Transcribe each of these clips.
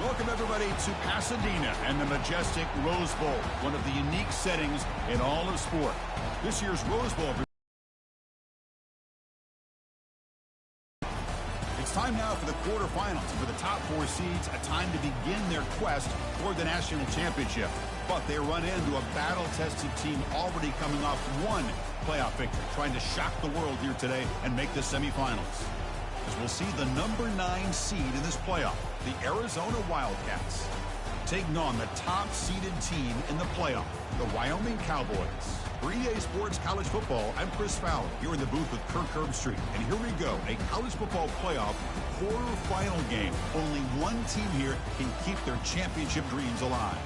Welcome, everybody, to Pasadena and the majestic Rose Bowl, one of the unique settings in all of sport. This year's Rose Bowl. It's time now for the quarterfinals, and for the top 4 seeds, a time to begin their quest toward the national championship. But they run into a battle-tested team already coming off one playoff victory, trying to shock the world here today and make the semifinals. As we'll see the number 9 seed in this playoff, the Arizona Wildcats, taking on the top-seeded team in the playoff, the Wyoming Cowboys. For EA Sports College Football, I'm Chris Fowler, here in the booth with Kirk Herbstreit. And here we go, a college football playoff quarterfinal game. Only one team here can keep their championship dreams alive.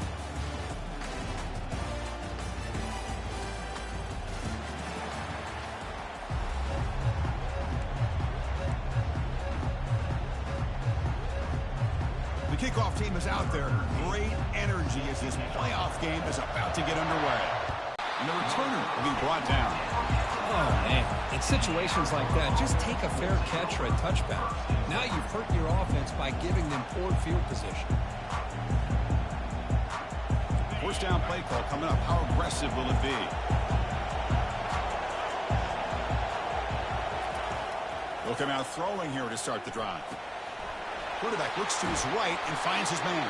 The kickoff team is out there. Great energy as this playoff game is about to get underway. And the returner will be brought down. Oh, man. In situations like that, just take a fair catch or a touchback. Now you've hurt your offense by giving them poor field position. First down play call coming up. How aggressive will it be? They'll come out throwing here to start the drive. Quarterback looks to his right and finds his man.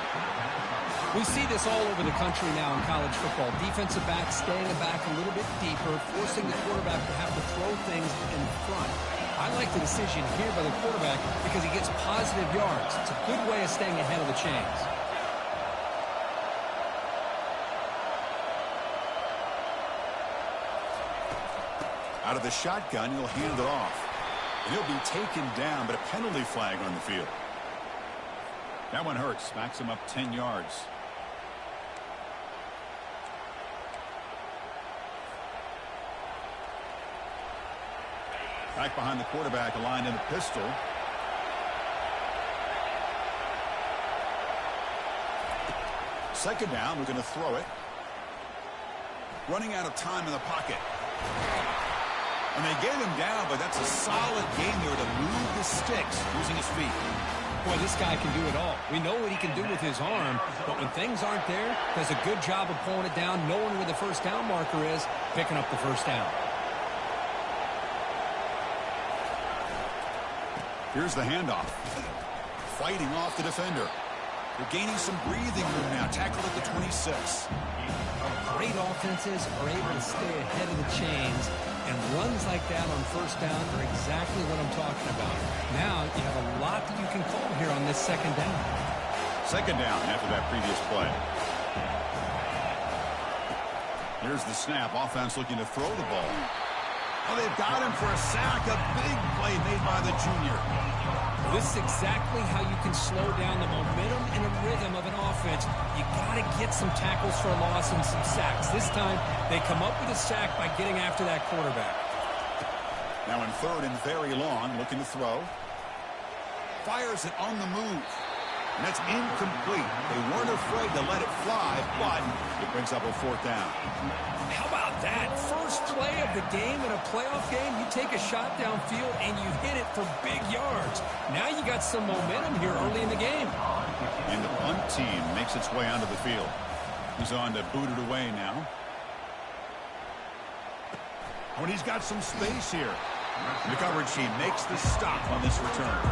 We see this all over the country now in college football. Defensive backs staying back a little bit deeper, forcing the quarterback to have to throw things in front. I like the decision here by the quarterback because he gets positive yards. It's a good way of staying ahead of the chains. Out of the shotgun, he'll hand it off. And he'll be taken down, but a penalty flag on the field. That one hurts. Backs him up 10 yards. Back behind the quarterback, aligned in the pistol. Second down, we're going to throw it. Running out of time in the pocket. And they get him down, but that's a solid game there to move the sticks using his feet. Boy, this guy can do it all. We know what he can do with his arm, but when things aren't there, does a good job of pulling it down, knowing where the first down marker is, picking up the first down. Here's the handoff. Fighting off the defender. They're gaining some breathing room now. Tackled at the 26. Great offenses are able to stay ahead of the chains, and runs like that on first down are exactly what I'm talking about. Now you have a lot that you can call here on this second down. Second down after that previous play. Here's the snap. Offense looking to throw the ball. Oh, they've got him for a sack. A big play made by the junior. This is exactly how you can slow down the momentum and the rhythm of an offense. You got to get some tackles for a loss and some sacks. This time, they come up with a sack by getting after that quarterback. Now in third and very long, looking to throw. Fires it on the move. And that's incomplete. They weren't afraid to let it fly, but it brings up a fourth down. How about that? First play of the game in a playoff game, you take a shot downfield and you hit it for big yards. Now you got some momentum here early in the game. And the punt team makes its way onto the field. He's on to boot it away now. When he's got some space here. The coverage team makes the stop on this return.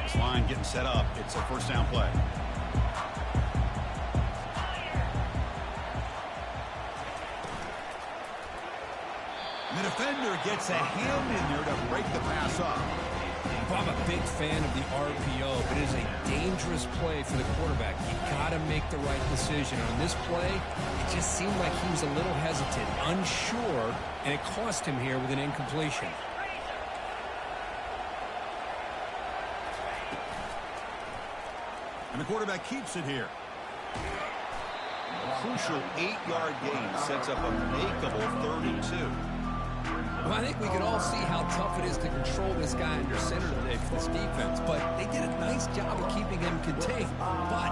This line getting set up. It's a first down play. And the defender gets a hand in there to break the pass up. I'm a big fan of the RPO, but it is a dangerous play for the quarterback. You got to make the right decision. On this play, it just seemed like he was a little hesitant, unsure, and it cost him here with an incompletion. And the quarterback keeps it here. A crucial 8-yard gain sets up a makeable 32. Well, I think we can all see how tough it is to control this guy under center today for this defense, but they did a nice job of keeping him contained. But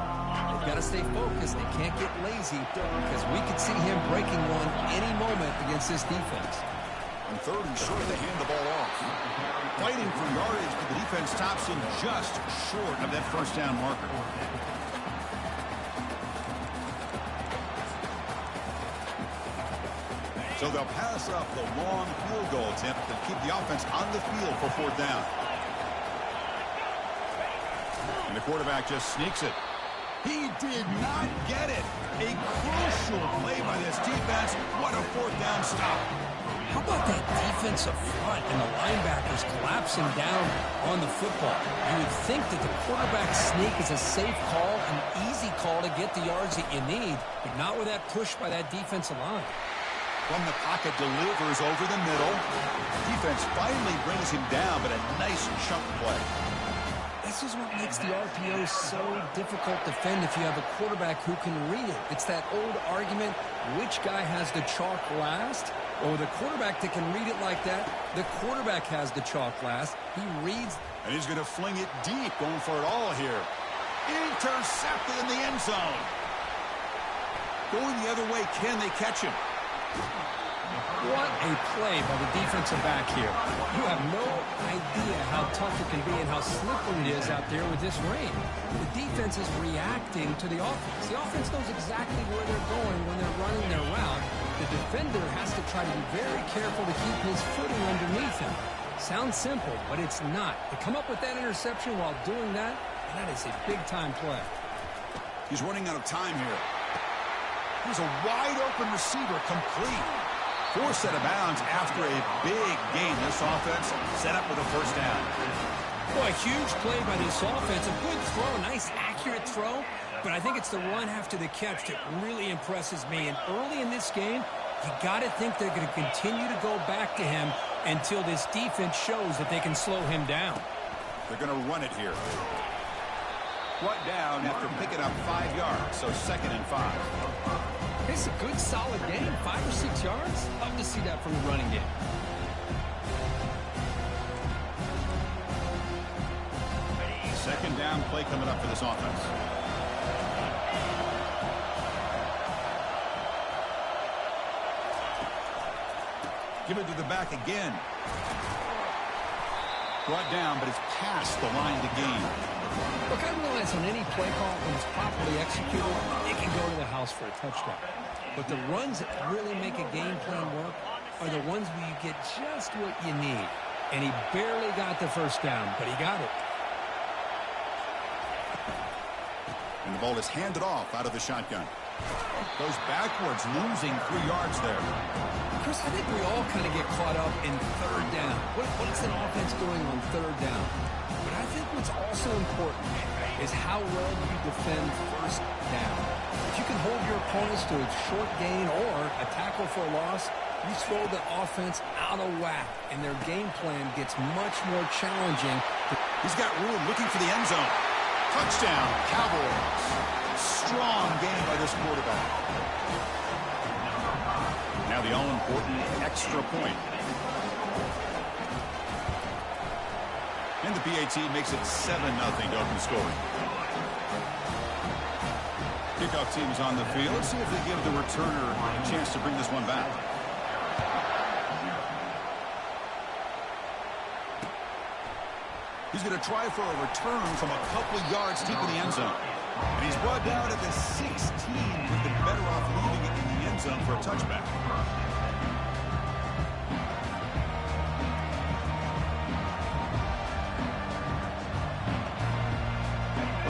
they've got to stay focused. They can't get lazy because we could see him breaking one any moment against this defense. On third and short, they hand the ball off. Fighting for yardage, but the defense stops him just short of that first down marker. So they'll pass up the long field goal attempt to keep the offense on the field for fourth down. And the quarterback just sneaks it. He did not get it. A crucial play by this defense. What a fourth down stop. How about that defensive front and the linebackers collapsing down on the football? You would think that the quarterback sneak is a safe call, an easy call to get the yards that you need, but not with that push by that defensive line. From the pocket, delivers over the middle. Defense finally brings him down, but a nice chunk play. This is what makes the RPO so difficult to defend if you have a quarterback who can read it. It's that old argument, which guy has the chalk last? Or the quarterback that can read it like that, the quarterback has the chalk last. He reads. And he's going to fling it deep, going for it all here. Intercepted in the end zone. Going the other way, can they catch him? What a play by the defensive back here. You have no idea how tough it can be and how slippery it is out there with this rain. The defense is reacting to the offense. The offense knows exactly where they're going when they're running their route. The defender has to try to be very careful to keep his footing underneath him. Sounds simple, but it's not. To come up with that interception while doing that, that is a big-time play. He's running out of time here. Here's a wide-open receiver, complete. Forced out of bounds after a big gain. This offense set up with a first down. Boy, a huge play by this offense. A good throw, a nice accurate throw. But I think it's the run after the catch that really impresses me. And early in this game, you got to think they're going to continue to go back to him until this defense shows that they can slow him down. They're going to run it here. Brought down after picking up 5 yards, so 2nd and 5. It's a good, solid game. 5 or 6 yards. Love to see that from the running game. Second down play coming up for this offense. Give it to the back again. Brought down, but it's past the line to gain. Look, I realize on any play call, when it's properly executed, it can go to the house for a touchdown. But the runs that really make a game plan work are the ones where you get just what you need. And he barely got the first down, but he got it. And the ball is handed off out of the shotgun. Goes backwards, losing 3 yards there. Chris, I think we all kind of get caught up in third down. What's an offense doing on third down? But I think what's also important is how well you defend first down. If you can hold your opponents to a short gain or a tackle for a loss, you throw the offense out of whack, and their game plan gets much more challenging. He's got room looking for the end zone. Touchdown, Cowboys. Strong game by this quarterback. Now the all-important extra point. And the PAT makes it 7-0 to open scoring. Kickoff team is on the field. Let's see if they give the returner a chance to bring this one back. He's going to try for a return from a couple of yards deep in the end zone. And he's brought down at the 16. Would have been better off leaving it in the end zone for a touchback.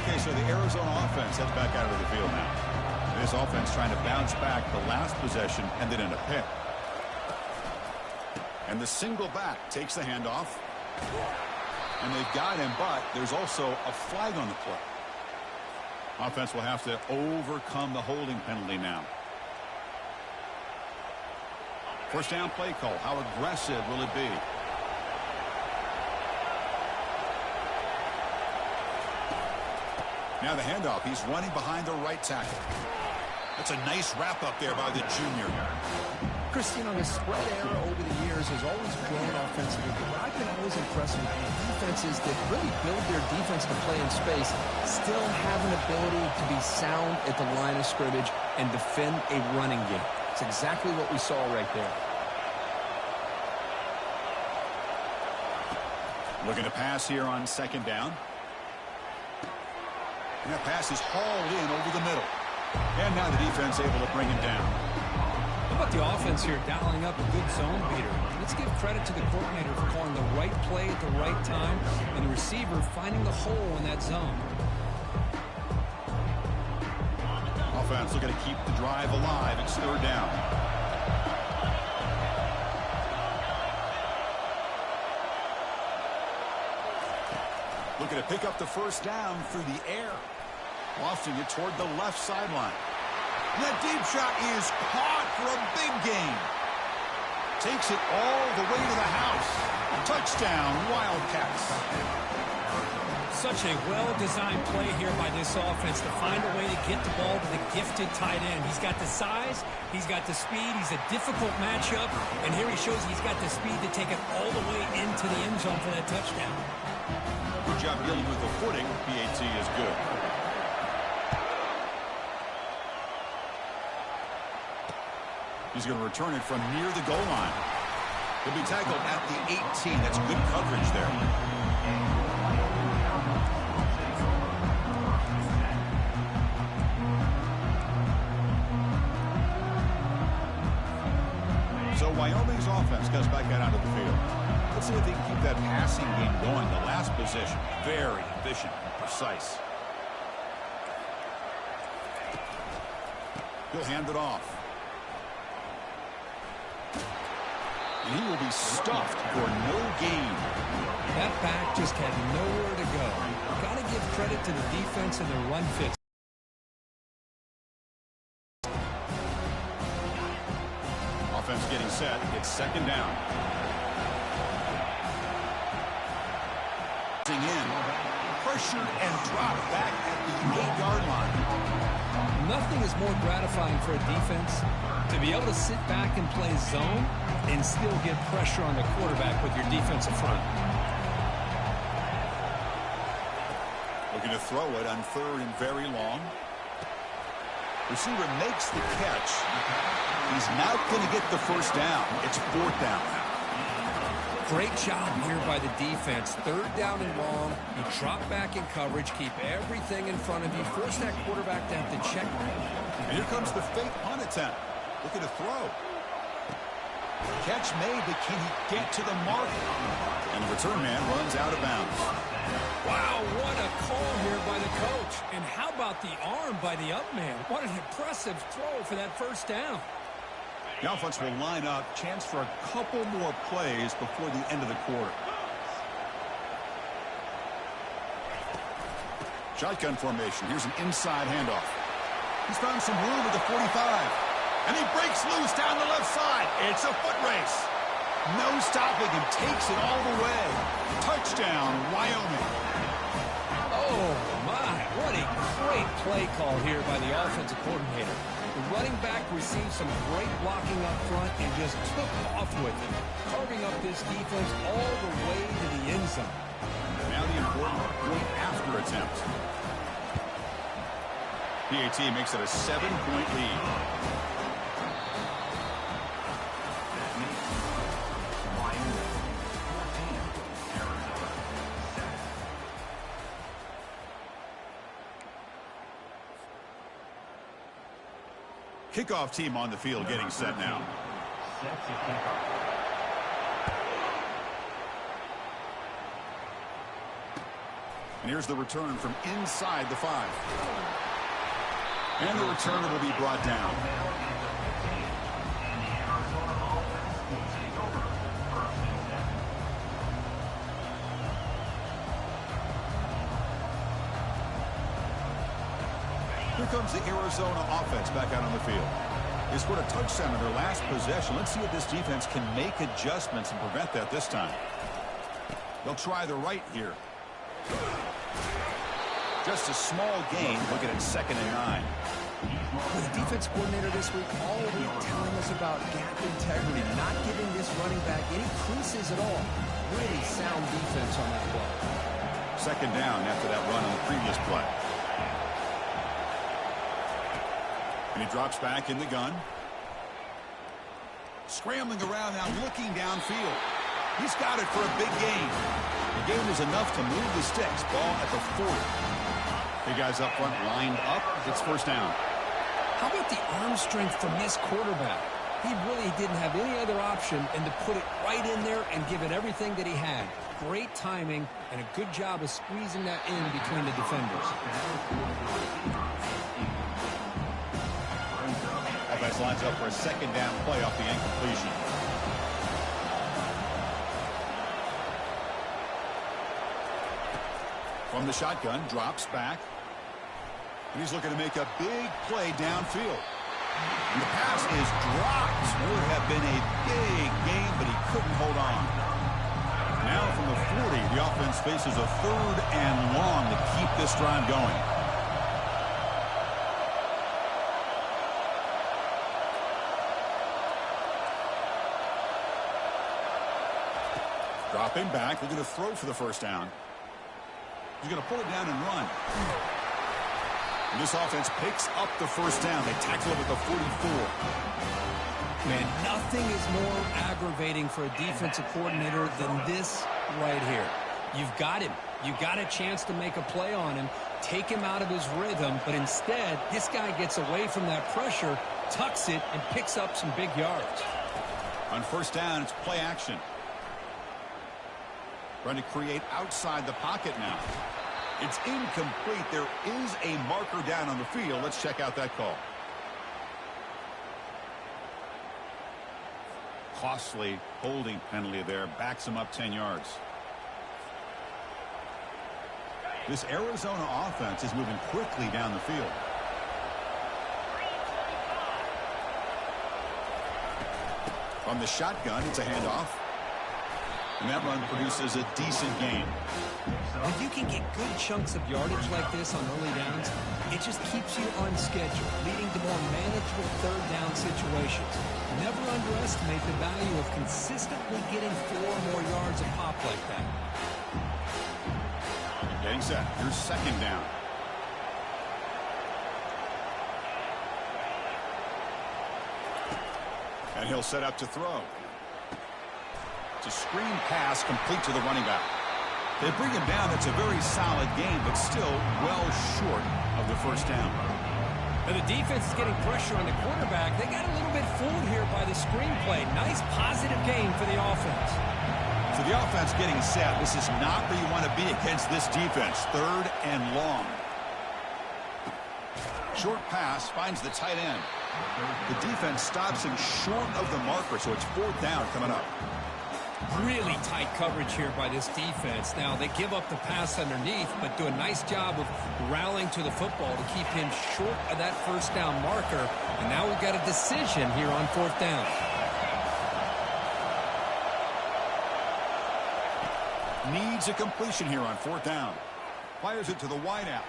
Okay, so the Arizona offense heads back out of the field now. This offense trying to bounce back the last possession and then in a pick. And the single back takes the handoff. And they've got him, but there's also a flag on the play. Offense will have to overcome the holding penalty now. First down play call. How aggressive will it be? Now the handoff. He's running behind the right tackle. That's a nice wrap up there by the junior. Christine, the spread era over the years has always grown offensively, but what I've been always impressed with defenses that really build their defense to play in space still have an ability to be sound at the line of scrimmage and defend a running game. It's exactly what we saw right there. Looking to pass here on second down. And that pass is hauled in over the middle. And now the defense able to bring it down. How about the offense here dialing up a good zone beater? Let's give credit to the coordinator for calling the right play at the right time and the receiver finding the hole in that zone. Offense looking to keep the drive alive. It's third down. Looking to pick up the first down through the air. Lofting it toward the left sideline. That deep shot is caught for a big gain. Takes it all the way to the house. Touchdown, Wildcats. Such a well-designed play here by this offense to find a way to get the ball to the gifted tight end. He's got the size, he's got the speed, he's a difficult matchup, and here he shows he's got the speed to take it all the way into the end zone for that touchdown. Good job dealing with the footing. PAT is good. He's going to return it from near the goal line. He'll be tackled at the 18. That's good coverage there. So Wyoming's offense comes back out onto the field. Let's see if they can keep that passing game going. The last possession, very efficient and precise. He'll hand it off. And he will be stuffed for no gain. That back just had nowhere to go. Got to give credit to the defense and their run fits. Offense getting set. It's second down. In. Pressured and dropped back at the 8-yard line. Nothing is more gratifying for a defense to be able to sit back and play zone and still get pressure on the quarterback with your defensive front. Looking to throw it on third and very long. Receiver makes the catch. He's not going to get the first down. It's fourth down now. Great job here by the defense. Third down and long. You drop back in coverage, keep everything in front of you, force that quarterback to have to check. And here comes the fake punt attempt. Looking to throw. Catch made, but can he get to the mark? And the return man runs out of bounds. Wow, what a call here by the coach. And how about the arm by the up man? What an impressive throw for that first down. The offense will line up. Chance for a couple more plays before the end of the quarter. Shotgun formation. Here's an inside handoff. He's found some room at the 45. And he breaks loose down the left side. It's a foot race. No stopping him. Takes it all the way. Touchdown, Wyoming. Oh, my. What a great play call here by the offensive coordinator. The running back received some great blocking up front and just took off with it, carving up this defense all the way to the end zone. Now the important point after attempt. PAT makes it a 7-point lead. Kickoff team on the field getting set now. And here's the return from inside the 5. And the returner will be brought down. Here comes the Arizona offense back out on the field. They scored a touchdown in their last possession. Let's see if this defense can make adjustments and prevent that this time. They'll try the right here. Just a small gain. Looking at 2nd and 9. With the defense coordinator this week all week telling us about gap integrity, not giving this running back any creases at all. Really sound defense on that play. 2nd down after that run on the previous play. And he drops back in the gun. Scrambling around now, looking downfield. He's got it for a big gain. The game was enough to move the sticks. Ball at the 40. The guys up front lined up. It's first down. How about the arm strength from this quarterback? He really didn't have any other option than to put it right in there and give it everything that he had. Great timing and a good job of squeezing that in between the defenders. Offense lines up for a second down play off the incompletion. From the shotgun, drops back. And he's looking to make a big play downfield. And the pass is dropped. Would have been a big game, but he couldn't hold on. Now from the 40, the offense faces a 3rd and long to keep this drive going. Dropping back, looking to throw for the first down. He's going to pull it down and run. And this offense picks up the first down. They tackle him at the 44. Man, nothing is more aggravating for a defensive coordinator than this right here. You've got him. You've got a chance to make a play on him, take him out of his rhythm, but instead, this guy gets away from that pressure, tucks it, and picks up some big yards. On first down, it's play action. Trying to create outside the pocket now. It's incomplete. There is a marker down on the field. Let's check out that call. Costly holding penalty there. Backs him up 10 yards. This Arizona offense is moving quickly down the field. From the shotgun, it's a handoff. And that run produces a decent gain. When you can get good chunks of yardage like this on early downs, it just keeps you on schedule, leading to more manageable 3rd down situations. Never underestimate the value of consistently getting 4 more yards a pop like that. Getting set. Here's second down. And he'll set up to throw. It's a screen pass complete to the running back. They bring him down. It's a very solid game, but still well short of the first down. And the defense is getting pressure on the quarterback. They got a little bit fooled here by the screenplay. Nice positive game for the offense. So the offense getting set. This is not where you want to be against this defense. 3rd and long. Short pass finds the tight end. The defense stops him short of the marker, so it's 4th down coming up. Really tight coverage here by this defense. Now, they give up the pass underneath, but do a nice job of rallying to the football to keep him short of that first down marker. And now we've got a decision here on 4th down. Needs a completion here on 4th down. Fires it to the wideout.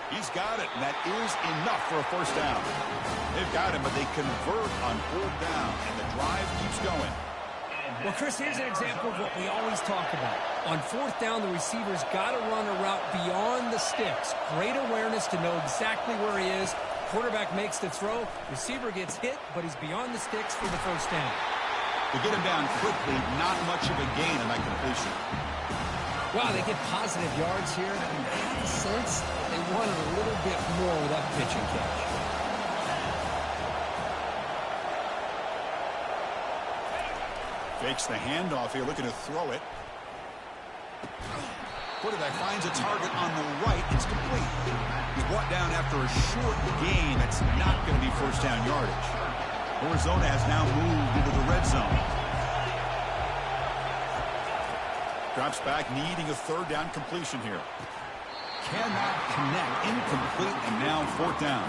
He's got it, and that is enough for a first down. They've got him, but they convert on 4th down, and the drive keeps going. Well, Chris, here's an example of what we always talk about. On 4th down, the receiver's got to run a route beyond the sticks. Great awareness to know exactly where he is. Quarterback makes the throw. Receiver gets hit, but he's beyond the sticks for the first down. To get him down quickly, not much of a gain on that completion. Wow, they get positive yards here. I have a sense they wanted a little bit more with that pitch and catch. Fakes the handoff here, looking to throw it. Quarterback finds a target on the right. It's complete. He's brought down after a short gain. That's not going to be first down yardage. Arizona has now moved into the red zone. Drops back, needing a 3rd down completion here. Cannot connect. Incomplete, and now 4th down.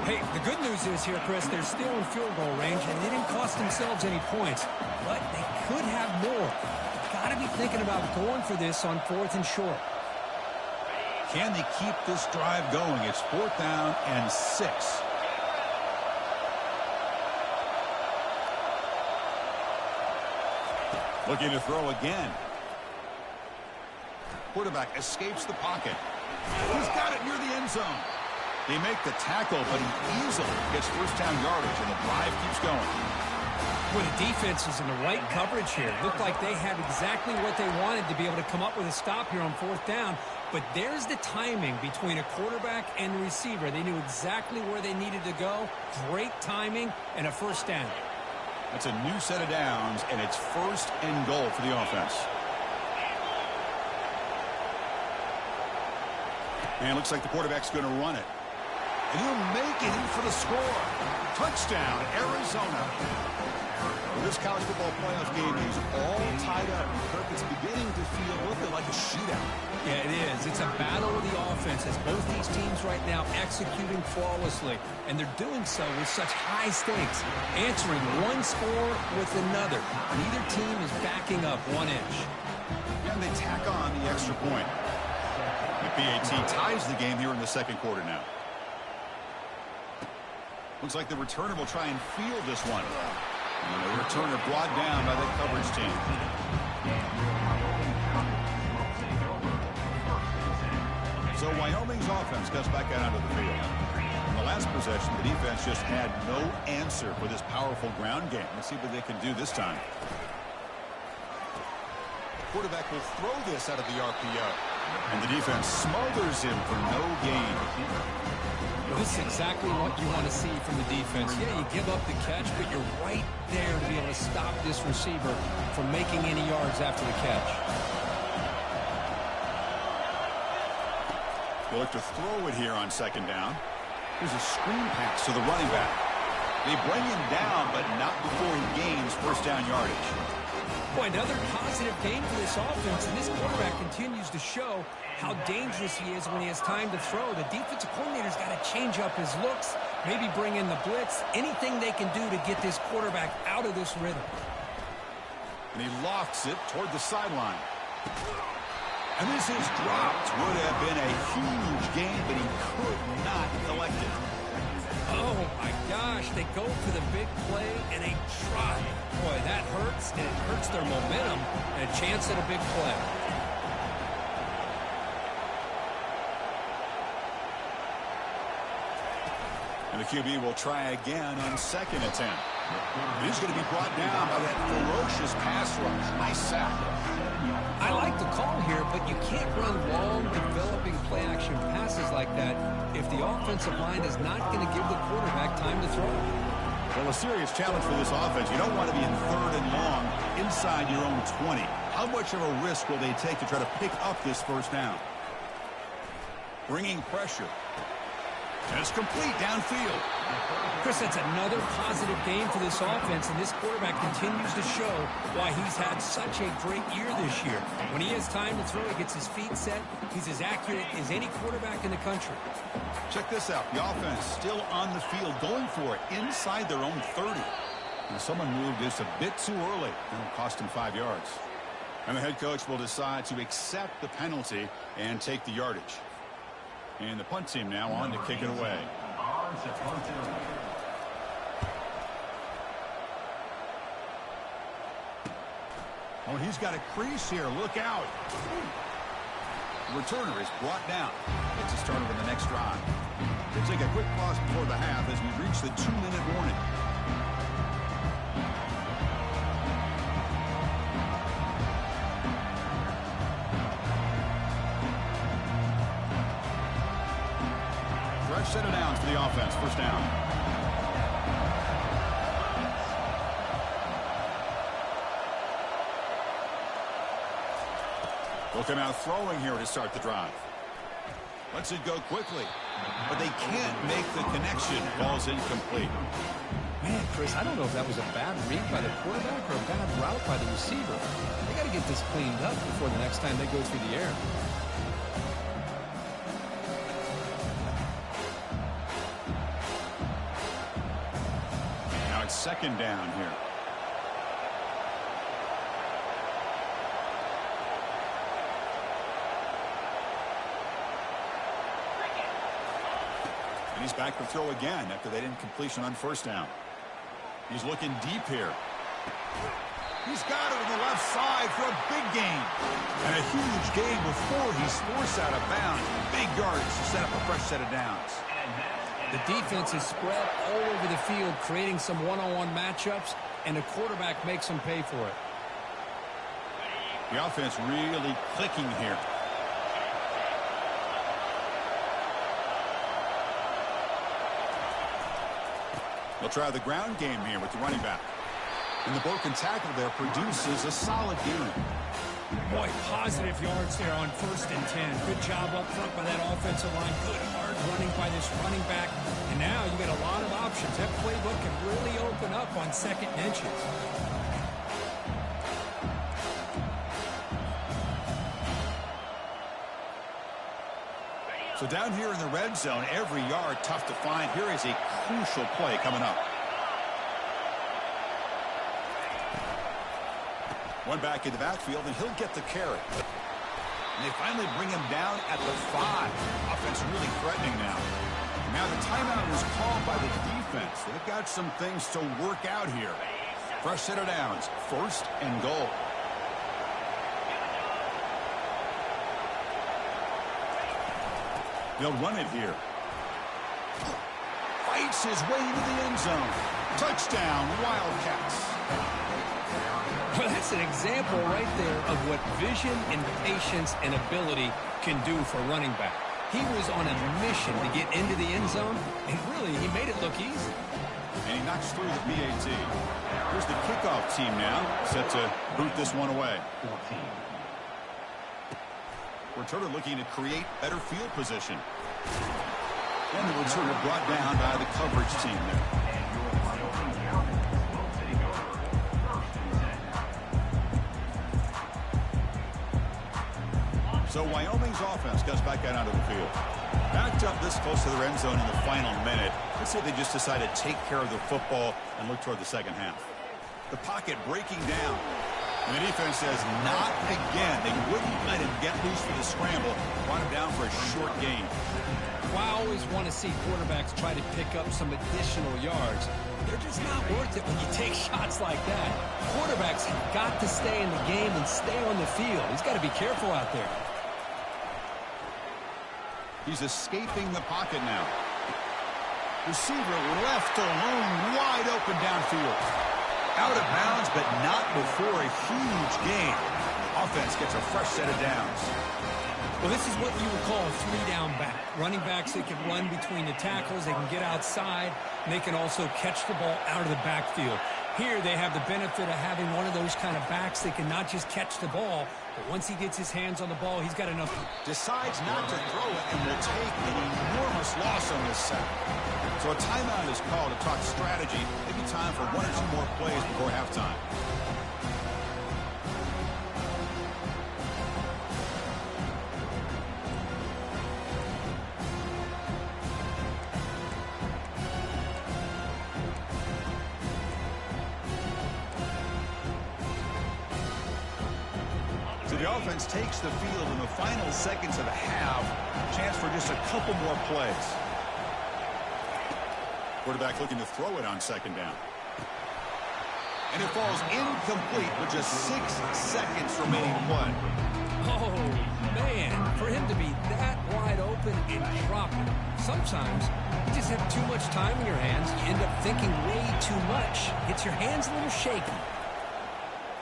Hey, the good news is here, Chris, they're still in field goal range, and they didn't cost themselves any points. But they could have more. Got to be thinking about going for this on 4th and short. Can they keep this drive going? It's 4th down and 6. Looking to throw again. Quarterback escapes the pocket. He's got it near the end zone. They make the tackle, but he easily gets first down yardage, and the drive keeps going. Well, the defense was in the right coverage here. Looked like they had exactly what they wanted to be able to come up with a stop here on fourth down. But there's the timing between a quarterback and the receiver. They knew exactly where they needed to go. Great timing and a first down. That's a new set of downs, and it's first and goal for the offense. And it looks like the quarterback's going to run it. And he'll make it in for the score. Touchdown, Arizona. Well, this college football playoff game is all tied up. Kirk, it's beginning to feel a little bit like a shootout. Yeah, it is. It's a battle of the offenses. Both these teams right now executing flawlessly, and they're doing so with such high stakes, answering one score with another. Neither team is backing up 1 inch. And they tack on the extra point. The PAT ties the game here in the second quarter now. Looks like the returner will try and field this one. And the returner brought down by the coverage team. So Wyoming's offense comes back out onto the field. In the last possession, the defense just had no answer for this powerful ground game. Let's see what they can do this time. Quarterback will throw this out of the RPO. And the defense smothers him for no gain. This is exactly what you want to see from the defense. Yeah, you give up the catch, but you're right there to be able to stop this receiver from making any yards after the catch. They'll look to throw it here on second down. Here's a screen pass to the running back. They bring him down, but not before he gains first down yardage. Boy, another positive game for this offense, and this quarterback continues to show how dangerous he is when he has time to throw. The defensive coordinator's got to change up his looks, maybe bring in the blitz, anything they can do to get this quarterback out of this rhythm. And he lofts it toward the sideline. And this is dropped. Would have been a huge gain, but he could not collect it. Oh, my gosh. They go for the big play, and they try. Boy, that hurts, and it hurts their momentum and a chance at a big play. And the QB will try again on second attempt. He's going to be brought down by that ferocious pass rush. Nice sack. I like the call here, but you can't run long, developing play-action passes like that if the offensive line is not going to give the quarterback time to throw. Well, a serious challenge for this offense. You don't want to be in third and long inside your own 20. How much of a risk will they take to try to pick up this first down? Bringing pressure. And it's complete downfield. Chris, that's another positive game for this offense, and this quarterback continues to show why he's had such a great year this year. When he has time to throw, he gets his feet set. He's as accurate as any quarterback in the country. Check this out. The offense still on the field, going for it inside their own 30. And someone moved just a bit too early. It'll cost him 5 yards. And the head coach will decide to accept the penalty and take the yardage. And the punt team now on to kick it away. Oh, he's got a crease here. Look out. The returner is brought down. It's a start of the next drive. We'll take a quick pause before the half as we reach the 2-minute warning. Fresh set of downs for the offense. First down. Will come out throwing here to start the drive. Lets it go quickly, but they can't make the connection. Ball's incomplete. Man, Chris, I don't know if that was a bad read by the quarterback or a bad route by the receiver. They got to get this cleaned up before the next time they go through the air. Now it's second down here. He's back to throw again after that incompletion on first down. He's looking deep here. He's got it on the left side for a big gain. And a huge gain before he's forced out of bounds. Big yards to set up a fresh set of downs. The defense is spread all over the field, creating some one-on-one matchups, and the quarterback makes them pay for it. The offense really clicking here. They'll try the ground game here with the running back. And the broken tackle there produces a solid gain. Boy, positive yards there on 1st and 10. Good job up front by that offensive line. Good hard running by this running back. And now you get a lot of options. That playbook can really open up on 2nd and inches. So down here in the red zone, every yard tough to find. Here is a crucial play coming up. One back in the backfield, and he'll get the carry. And they finally bring him down at the 5. Offense really threatening now. Now the timeout was called by the defense. They've got some things to work out here. Fresh set of downs, 1st and goal. They'll run it here. Fights his way into the end zone. Touchdown, Wildcats. Well, that's an example right there of what vision and patience and ability can do for a running back. He was on a mission to get into the end zone, and really, he made it look easy. And he knocks through the PAT. Here's the kickoff team now, set to boot this one away. Returner looking to create better field position. And the returner brought down by the coverage team there. So Wyoming's offense goes back out onto the field. Backed up this close to their end zone in the final minute. Let's say they just decided to take care of the football and look toward the second half. The pocket breaking down. And the defense says, not again. They wouldn't let him get loose for the scramble. Brought him down for a short gain. Well, I always want to see quarterbacks try to pick up some additional yards. They're just not worth it when you take shots like that. Quarterbacks have got to stay in the game and stay on the field. He's got to be careful out there. He's escaping the pocket now. Receiver left alone, wide open downfield. Out of bounds, but not before a huge gain. Offense gets a fresh set of downs. Well, this is what you would call a 3-down back. Running backs that can run between the tackles, they can get outside, and they can also catch the ball out of the backfield. Here they have the benefit of having one of those kind of backs that can not just catch the ball, but once he gets his hands on the ball, he's got enough. Decides not to throw it and will take an enormous loss on this sack. So a timeout is called to talk strategy. Maybe time for 1 or 2 more plays before halftime. The offense takes the field in the final seconds of the half. Chance for just a couple more plays. Quarterback looking to throw it on 2nd down. And it falls incomplete with just 6 seconds remaining to play. Oh, man, for him to be that wide open and drop it. Sometimes you just have too much time in your hands. You end up thinking way too much. Gets your hands a little shaky.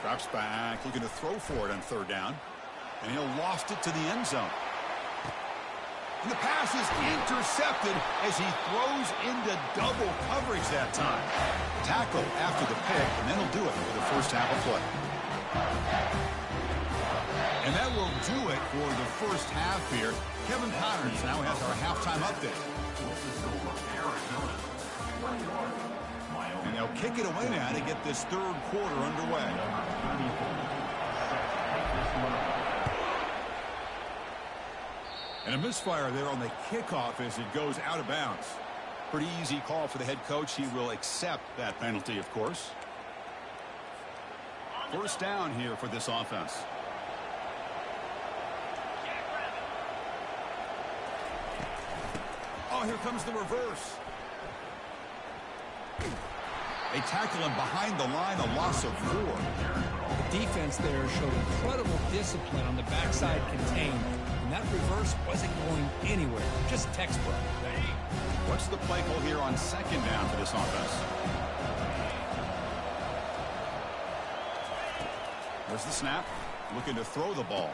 Drops back, looking to throw for it on 3rd down. And he'll loft it to the end zone. And the pass is intercepted as he throws into double coverage that time. Tackle after the pick, and then he'll do it for the first half of play. And that will do it for the first half here. Kevin Connors now has our halftime update. And they'll kick it away now to get this 3rd quarter underway. And a misfire there on the kickoff as it goes out of bounds. Pretty easy call for the head coach. He will accept that penalty, of course. 1st down here for this offense. Oh, here comes the reverse. They tackle him behind the line, a loss of 4. The defense there showed incredible discipline on the backside contained, and that reverse wasn't going anywhere, just textbook. What's the play call here on second down for this offense? There's the snap. Looking to throw the ball.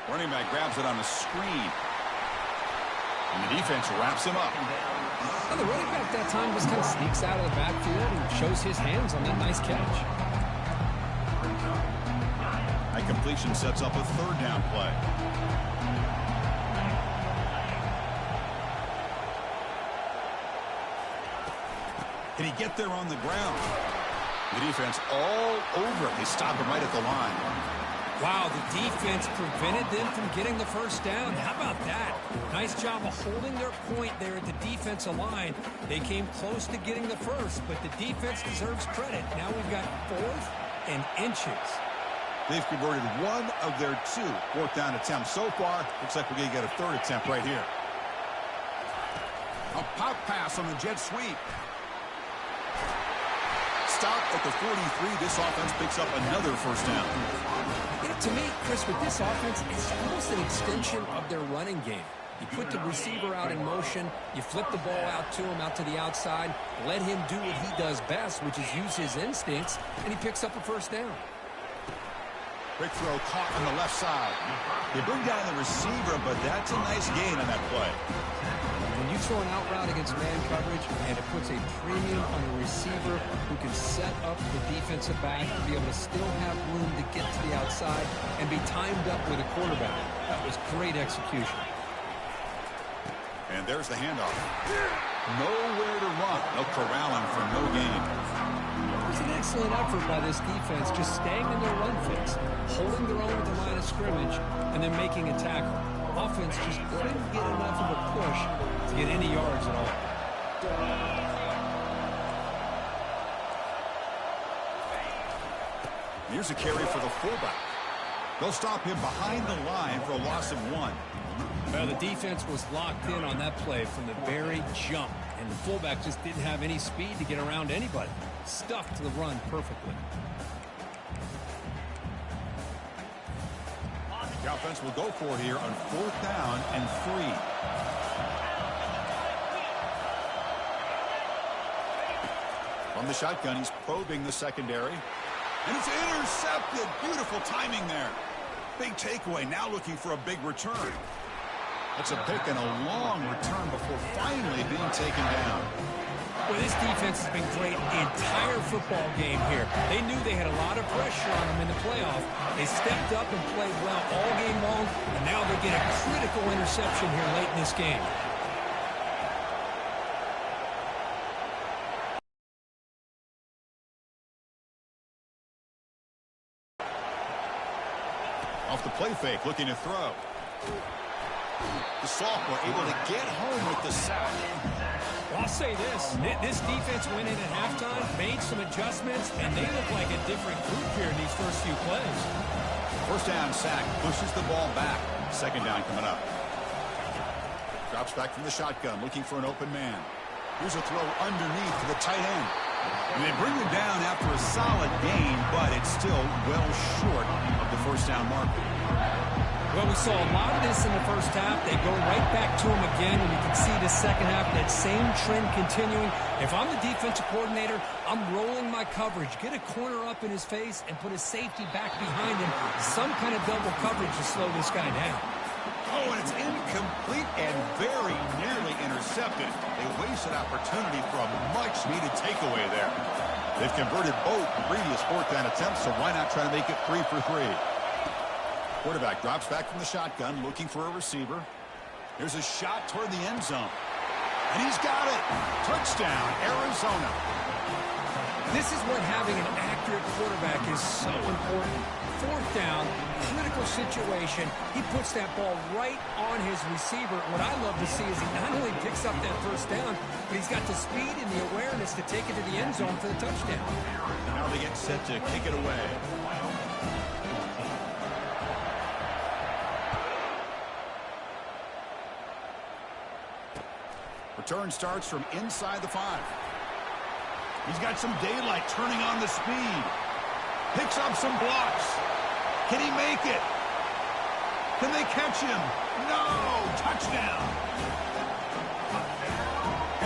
Running back grabs it on a screen. And the defense wraps him up. Well, the running back that time just kind of sneaks out of the backfield and shows his hands on that nice catch. That completion sets up a third down play. Can he get there on the ground? The defense all over it. They stop him right at the line. Wow, the defense prevented them from getting the first down. How about that? Nice job of holding their point there at the defensive line. They came close to getting the first, but the defense deserves credit. Now we've got 4th and inches. They've converted one of their 2 fourth down attempts so far. Looks like we're going to get a third attempt right here. A pop pass on the jet sweep. Stop at the 43. This offense picks up another first down. To me, Chris, with this offense, it's almost an extension of their running game. You put the receiver out in motion, you flip the ball out to him, out to the outside, let him do what he does best, which is use his instincts, and he picks up a first down. Quick throw caught on the left side. They bring down the receiver, but that's a nice gain on that play. When you throw an out route against man coverage, and it puts a premium on the receiver who can set up the defensive back to be able to still have room to get to the outside and be timed up with a quarterback. That was great execution. And there's the handoff. Nowhere to run. No corralling for no gain. It was an excellent effort by this defense, just staying in their run fix, holding their own at the line of scrimmage, and then making a tackle. Offense just couldn't get enough of a push to get any yards at all. Here's a carry for the fullback. They'll stop him behind the line for a loss of 1. Well, the defense was locked in on that play from the very jump, and the fullback just didn't have any speed to get around anybody. Stuffed the run perfectly. The offense will go for it here on 4th down and 3. From the shotgun, he's probing the secondary. And it's intercepted. Beautiful timing there. Big takeaway. Now looking for a big return. That's a pick and a long return before finally being taken down. Well, this defense has been great the entire football game here. They knew they had a lot of pressure on them in the playoff. They stepped up and played well all game long, and now they get a critical interception here late in this game. Off the play fake, looking to throw. The sophomore able to get home with the sack. Well, I'll say this defense went in at halftime, made some adjustments, and they look like a different group here in these first few plays. First down sack, pushes the ball back. Second down coming up. Drops back from the shotgun, looking for an open man. Here's a throw underneath to the tight end. And they bring him down after a solid gain, but it's still well short of the first down marker. Well, we saw a lot of this in the first half. They go right back to him again, and you can see the second half, that same trend continuing. If I'm the defensive coordinator, I'm rolling my coverage. Get a corner up in his face and put a safety back behind him. Some kind of double coverage to slow this guy down. Oh, and it's incomplete and very nearly intercepted. They wasted opportunity for a much-needed takeaway there. They've converted both previous fourth down attempts, so why not try to make it 3 for 3? Quarterback drops back from the shotgun, looking for a receiver. There's a shot toward the end zone. And he's got it. Touchdown, Arizona. This is what having an accurate quarterback is so important. Fourth down, critical situation. He puts that ball right on his receiver. What I love to see is he not only picks up that first down, but he's got the speed and the awareness to take it to the end zone for the touchdown. Now they get set to kick it away. Return starts from inside the 5. He's got some daylight turning on the speed. Picks up some blocks. Can he make it? Can they catch him? No! Touchdown!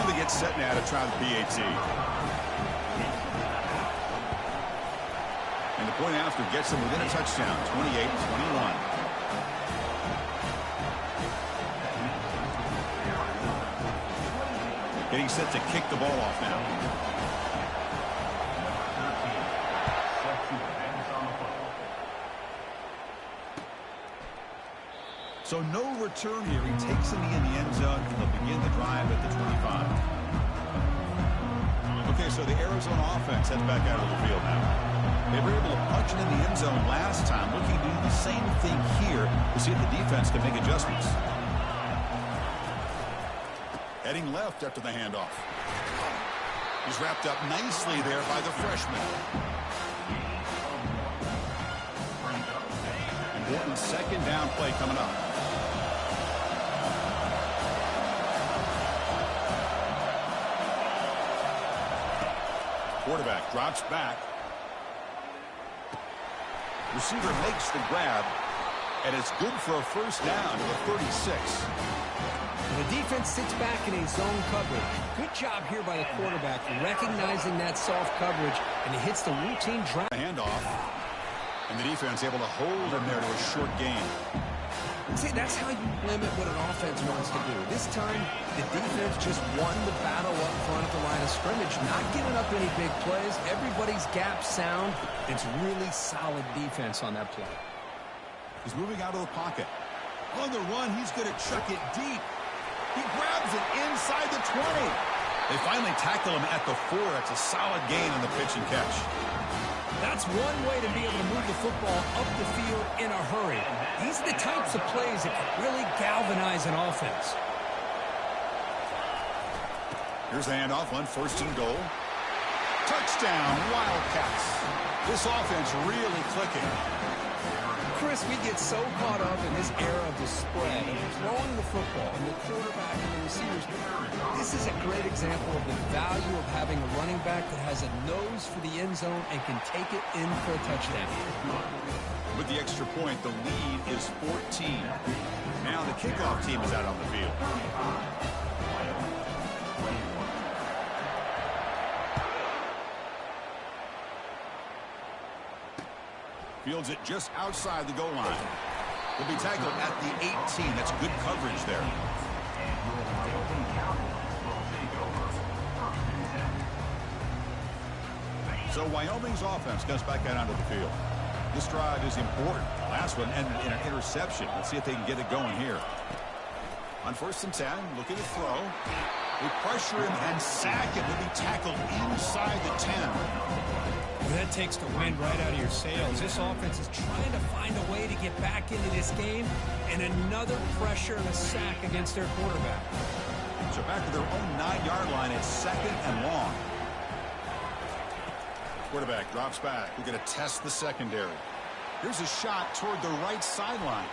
And they get set now to try the PAT. And the point after gets them within a touchdown, 28-21. Getting set to kick the ball off now. So no return here. He takes it in the end zone, and they'll begin the drive at the 25. Okay, so the Arizona offense heads back out of the field now. They were able to punch it in the end zone last time, looking to do the same thing here to see if the defense can make adjustments. Heading left after the handoff. He's wrapped up nicely there by the freshman. Important second down play coming up. Quarterback drops back. Receiver makes the grab, and it's good for a first down to the 36. The defense sits back in a zone coverage. Good job here by the quarterback, recognizing that soft coverage, and he hits the routine drop. Handoff, and the defense able to hold him there to a short gain. See, that's how you limit what an offense wants to do. This time, the defense just won the battle up front at the line of scrimmage, not giving up any big plays. Everybody's gap sound. It's really solid defense on that play. He's moving out of the pocket. On the run, he's going to chuck it deep. He grabs it inside the 20. They finally tackle him at the 4. That's a solid gain on the pitch and catch. That's one way to be able to move the football up the field in a hurry. These are the types of plays that can really galvanize an offense. Here's the handoff on first and goal. Touchdown, Wildcats. This offense really clicking. Chris, we get so caught up in this era of the spread and throwing the football and the quarterback and the receivers. This is a great example of the value of having a running back that has a nose for the end zone and can take it in for a touchdown. With the extra point, the lead is 14. Now the kickoff team is out on the field. Fields it just outside the goal line. Will be tackled at the 18. That's good coverage there. So Wyoming's offense comes back out onto the field. This drive is important. The last one ended in an interception. Let's see if they can get it going here. On first and 10, looking to throw. They pressure him and sack him. He'll be tackled inside the 10. That takes the wind right out of your sails. This offense is trying to find a way to get back into this game, and another pressure and a sack against their quarterback. So back to their own 9-yard line. It's second and long. Quarterback drops back. We're going to test the secondary. Here's a shot toward the right sideline.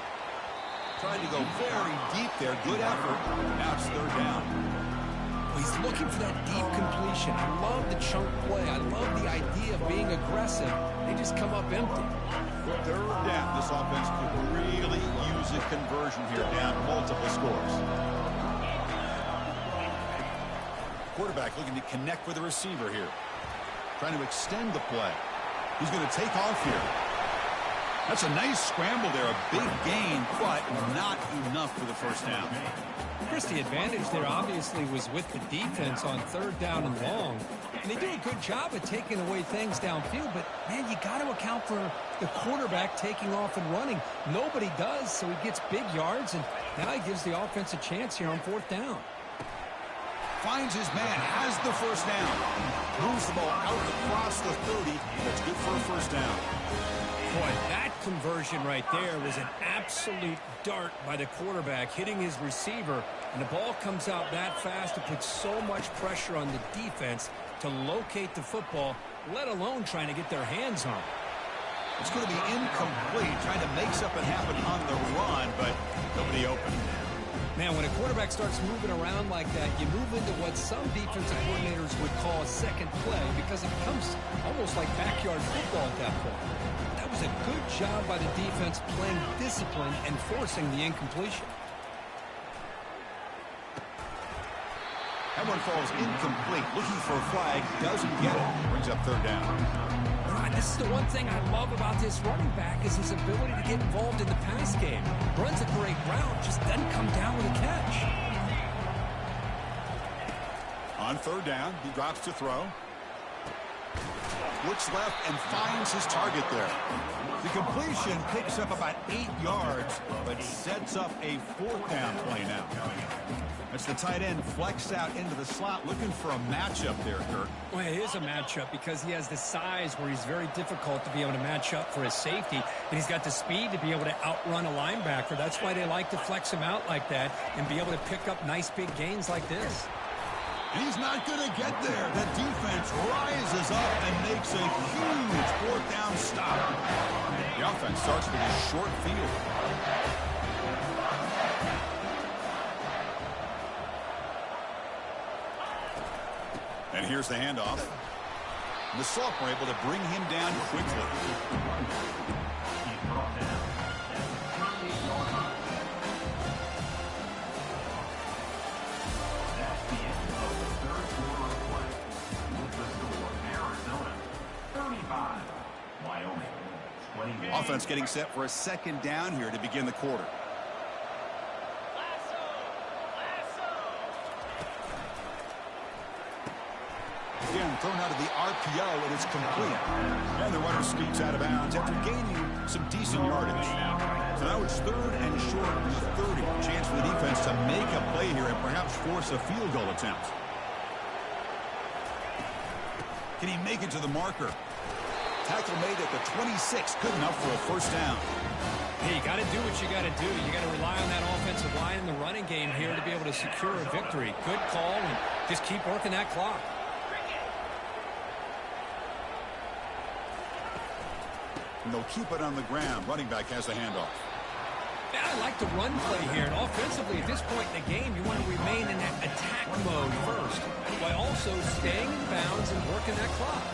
Trying to go very deep there. Good effort. Now it's third down. He's looking for that deep completion. I love the chunk play. I love the idea of being aggressive. They just come up empty. Third down. This offense could really use a conversion here, down multiple scores. Quarterback looking to connect with the receiver here. Trying to extend the play. He's going to take off here. That's a nice scramble there. A big gain, but not enough for the first down. Chris, the advantage there obviously was with the defense on third down and long. And they do a good job of taking away things downfield, but, man, you got to account for the quarterback taking off and running. Nobody does, so he gets big yards, and now he gives the offense a chance here on fourth down. Finds his man, has the first down. Moves the ball out across the 30. That's good for a first down. Boy, that conversion right there was an absolute dart by the quarterback, hitting his receiver, and the ball comes out that fast to put so much pressure on the defense to locate the football, let alone trying to get their hands on it. It's going to be incomplete, trying to make something happen on the run, but nobody open. Man, when a quarterback starts moving around like that, you move into what some defensive coordinators would call a second play because it becomes almost like backyard football at that point. That was a good job by the defense playing discipline and forcing the incompletion. That one falls incomplete. Looking for a flag, doesn't get it. Brings up third down. This is the one thing I love about this running back is his ability to get involved in the pass game. Runs a great route, just doesn't come down with a catch. On third down, he drops to throw. Looks left and finds his target there. The completion picks up about 8 yards, but sets up a fourth down play now. That's the tight end flexed out into the slot, looking for a matchup there, Kirk. Well, it is a matchup because he has the size where he's very difficult to be able to match up for his safety, and he's got the speed to be able to outrun a linebacker. That's why they like to flex him out like that and be able to pick up nice big gains like this. He's not going to get there. The defense rises up and makes a huge fourth down stop. The offense starts with a short field. And here's the handoff. The Salk were able to bring him down quickly. Offense getting set for a second down here to begin the quarter. Again, thrown out of the RPO, and it's complete. And the runner sneaks out of bounds after gaining some decent yardage. So now it's third and short from the 30. Chance for the defense to make a play here and perhaps force a field goal attempt. Can he make it to the marker? Tackle made at the 26. Good enough for a first down. Hey, you got to do what you got to do. You got to rely on that offensive line in the running game here to be able to secure a victory. Good call, and just keep working that clock. And they'll keep it on the ground. Running back has the handoff. Yeah, I like the run play here. And offensively, at this point in the game, you want to remain in that attack mode first, while also staying in bounds and working that clock.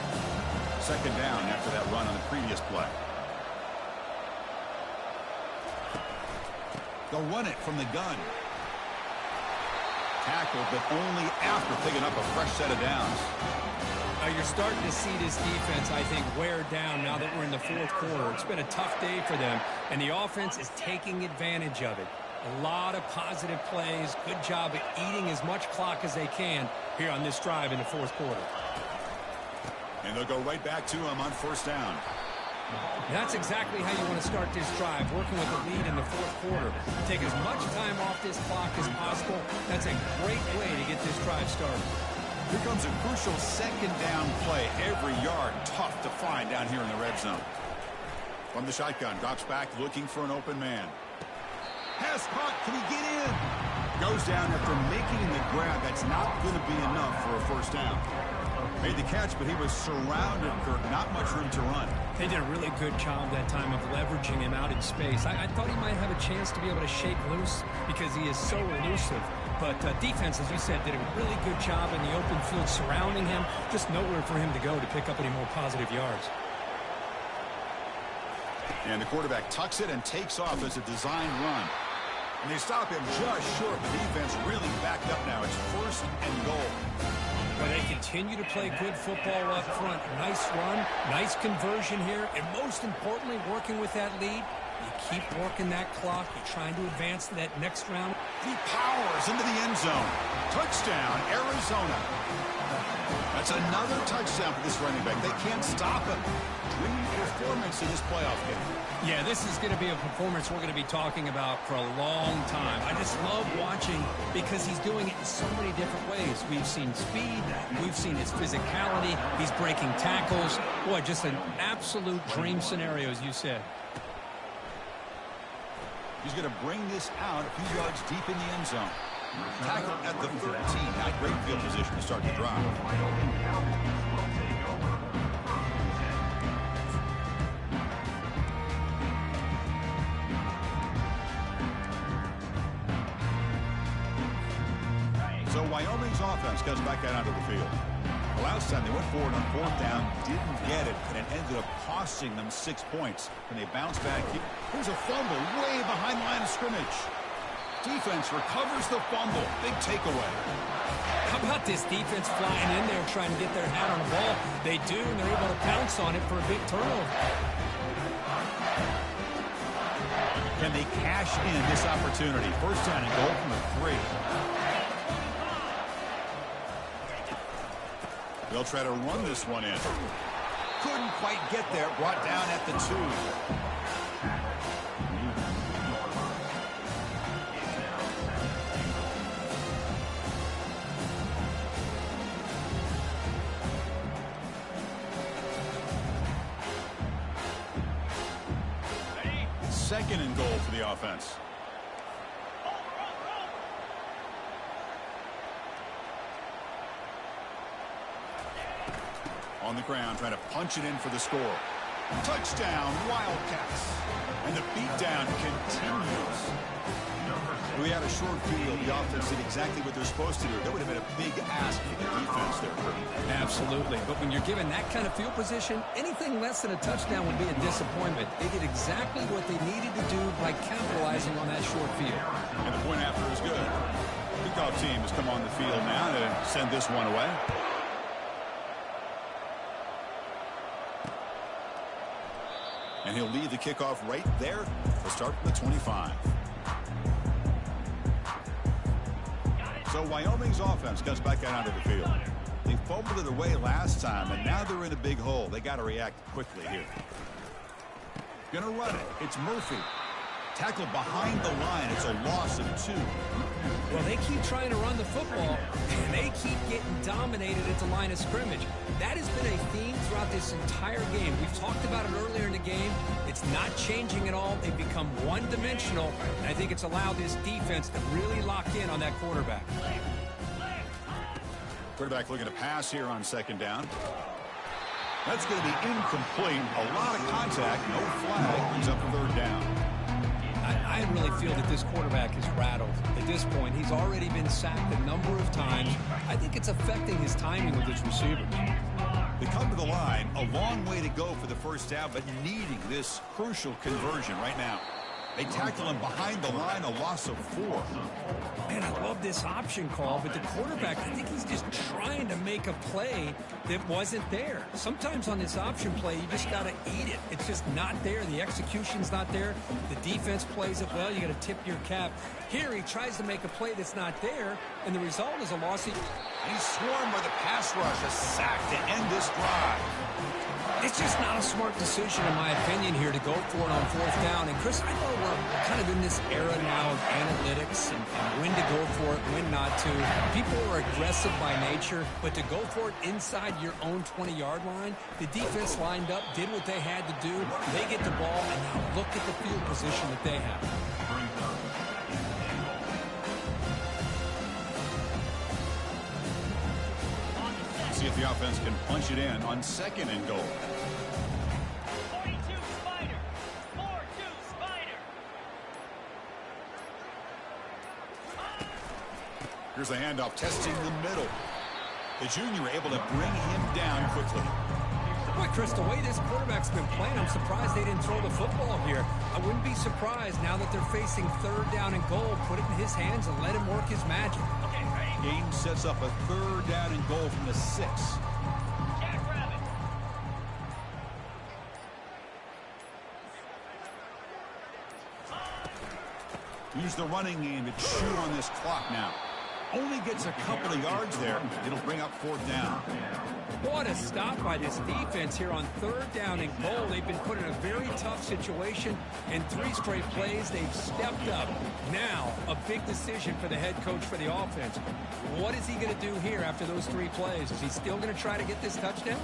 Second down after that run on the previous play. They'll run it from the gun. Tackled, but only after picking up a fresh set of downs. You're starting to see this defense, I think, wear down now that we're in the fourth quarter. It's been a tough day for them, and the offense is taking advantage of it. A lot of positive plays. Good job at eating as much clock as they can here on this drive in the fourth quarter. And they'll go right back to him on first down. That's exactly how you want to start this drive, working with the lead in the fourth quarter. Take as much time off this clock as possible. That's a great way to get this drive started. Here comes a crucial second down play. Every yard tough to find down here in the red zone. From the shotgun, drops back looking for an open man. Pass caught. Can he get in? Goes down after making the grab. That's not going to be enough for a first down. Made the catch, but he was surrounded, Kirk. Not much room to run. They did a really good job that time of leveraging him out in space. I thought he might have a chance to be able to shake loose because he is so elusive. But defense, as you said, did a really good job in the open field surrounding him. Just nowhere for him to go to pick up any more positive yards. And the quarterback tucks it and takes off as a design run. And they stop him just short. The defense really backed up now. It's first and goal. But they continue to play good football up front. Nice run, nice conversion here, and most importantly, working with that lead. You keep working that clock. You're trying to advance to that next round. He powers into the end zone. Touchdown, Arizona. That's another touchdown for this running back. They can't stop him. Dream performance in this playoff game. Yeah, this is going to be a performance we're going to be talking about for a long time. I just love watching because he's doing it in so many different ways. We've seen speed. We've seen his physicality. He's breaking tackles. Boy, just an absolute dream scenario, as you said. He's going to bring this out a few yards deep in the end zone. Tackle at the 13. Not great field position to start the drive. So Wyoming's offense comes back out onto the field. The last time they went forward on fourth down, didn't get it, and it ended up costing them 6 points. When they bounce back, here's a fumble way behind the line of scrimmage. Defense recovers the fumble. Big takeaway. How about this defense flying in there trying to get their hat on the ball? They do, and they're able to pounce on it for a big turnover. Can they cash in this opportunity? First down and goal from the 3. They'll try to run this one in. Couldn't quite get there. Brought down at the 2. Second and goal for the offense. On the ground, trying to punch it in for the score. Touchdown, Wildcats. And the beatdown continues. We had a short field. The offense did exactly what they're supposed to do. That would have been a big ask for the defense there, Curt. Absolutely. But when you're given that kind of field position, anything less than a touchdown would be a disappointment. They did exactly what they needed to do by capitalizing on that short field. And the point after is good. Kickoff team has come on the field now to send this one away. And he'll lead the kickoff right there. We'll start from the 25. So Wyoming's offense comes back out onto the field. They fumbled it away last time, and now they're in a big hole. They got to react quickly here. Gonna run it. It's Murphy. Tackled behind the line. It's a loss of 2. Well, they keep trying to run the football, and they keep getting dominated at the line of scrimmage. That has been a theme throughout this entire game. We've talked about it earlier in the game. It's not changing at all. They've become one-dimensional, and I think it's allowed this defense to really lock in on that quarterback. Quarterback looking to pass here on second down. That's going to be incomplete. A lot of contact. No flag. Brings up the third down. I really feel that this quarterback is rattled. At this point, he's already been sacked a number of times. I think it's affecting his timing with his receivers. They come to the line. A long way to go for the first down, but needing this crucial conversion right now. They tackle him behind the line, a loss of 4. Man, I love this option call, but the quarterback, I think he's just trying to make a play that wasn't there. Sometimes on this option play, you just got to eat it. It's just not there. The execution's not there. The defense plays it well. You got to tip your cap. Here, he tries to make a play that's not there, and the result is a loss. He's swarmed by the pass rush, a sack to end this drive. It's just not a smart decision, in my opinion, here to go for it on fourth down. And, Chris, I know we're kind of in this era now of analytics and when to go for it, when not to. People are aggressive by nature, but to go for it inside your own 20-yard line, the defense lined up, did what they had to do. They get the ball, and now look at the field position that they have. See if the offense can punch it in on second and goal. 42 Spider. 4-2 Spider. Here's the handoff, testing the middle. The junior able to bring him down quickly. Boy, Chris, the way this quarterback's been playing, I'm surprised they didn't throw the football here. I wouldn't be surprised now that they're facing third down and goal. Put it in his hands and let him work his magic. Game sets up a third down and goal from the 6. Jackrabbit. Use the running game to chew on this clock now. Only gets a couple of yards there. It'll bring up fourth down. What a stop by this defense here on third down and goal. They've been put in a very tough situation. In 3 straight plays, they've stepped up. Now, a big decision for the head coach for the offense. What is he going to do here after those 3 plays? Is he still going to try to get this touchdown?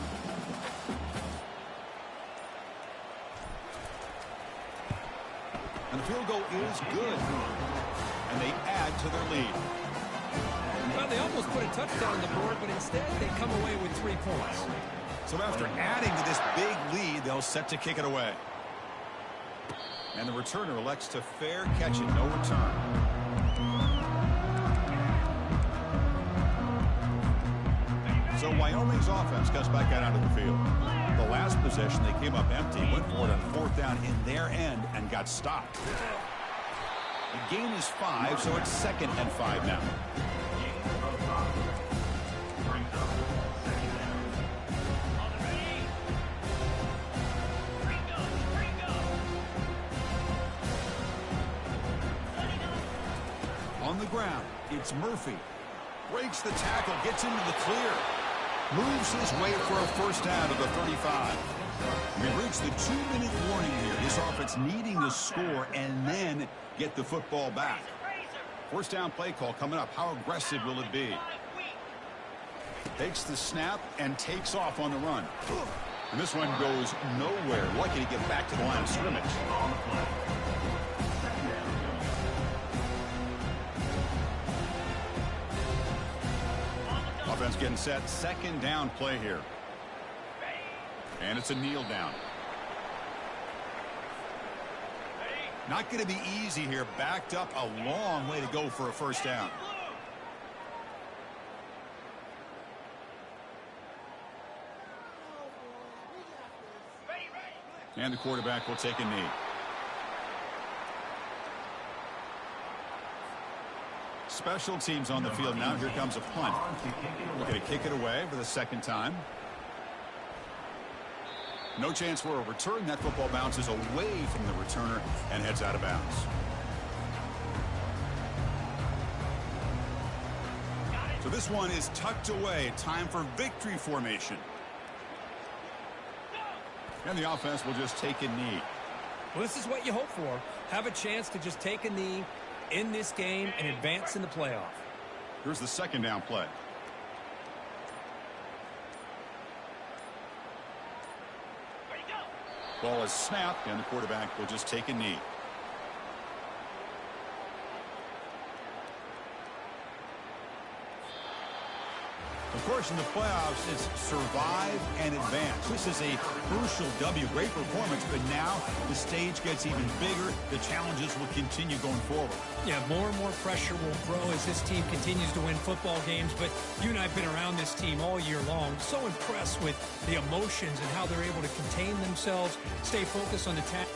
And the field goal is good. And they add to their lead. Well, they almost put a touchdown on the board, but instead they come away with 3 points. So after adding to this big lead, they'll set to kick it away. And the returner elects to fair catch it, no return. So Wyoming's offense comes back out onto the field. The last possession, they came up empty, went for it on fourth down in their end, and got stopped. The gain is 5, so it's 2nd and 5 now. ground. It's Murphy. Breaks the tackle, gets into the clear. Moves his way for a first down to the 35. We reached the 2-minute warning here. This offense needing to score and then get the football back. First down play call coming up. How aggressive will it be? Takes the snap and takes off on the run. And this one goes nowhere. Lucky to get back to the line of scrimmage. Offense getting set. Second down play here. And it's a kneel down. Not going to be easy here. Backed up a long way to go for a first down. And the quarterback will take a knee. Special teams on the field now. Here comes a punt. Looking to kick it away for the second time. No chance for a return. That football bounces away from the returner and heads out of bounds. So this one is tucked away. Time for victory formation. And the offense will just take a knee. Well, this is what you hope for. Have a chance to just take a knee in this game and advance in the playoff. Here's the second down play. Ball is snapped, and the quarterback will just take a knee. Of course, in the playoffs, it's survive and advance. This is a crucial W. Great performance, but now the stage gets even bigger. The challenges will continue going forward. Yeah, more and more pressure will grow as this team continues to win football games, but you and I have been around this team all year long. So impressed with the emotions and how they're able to contain themselves, stay focused on the task.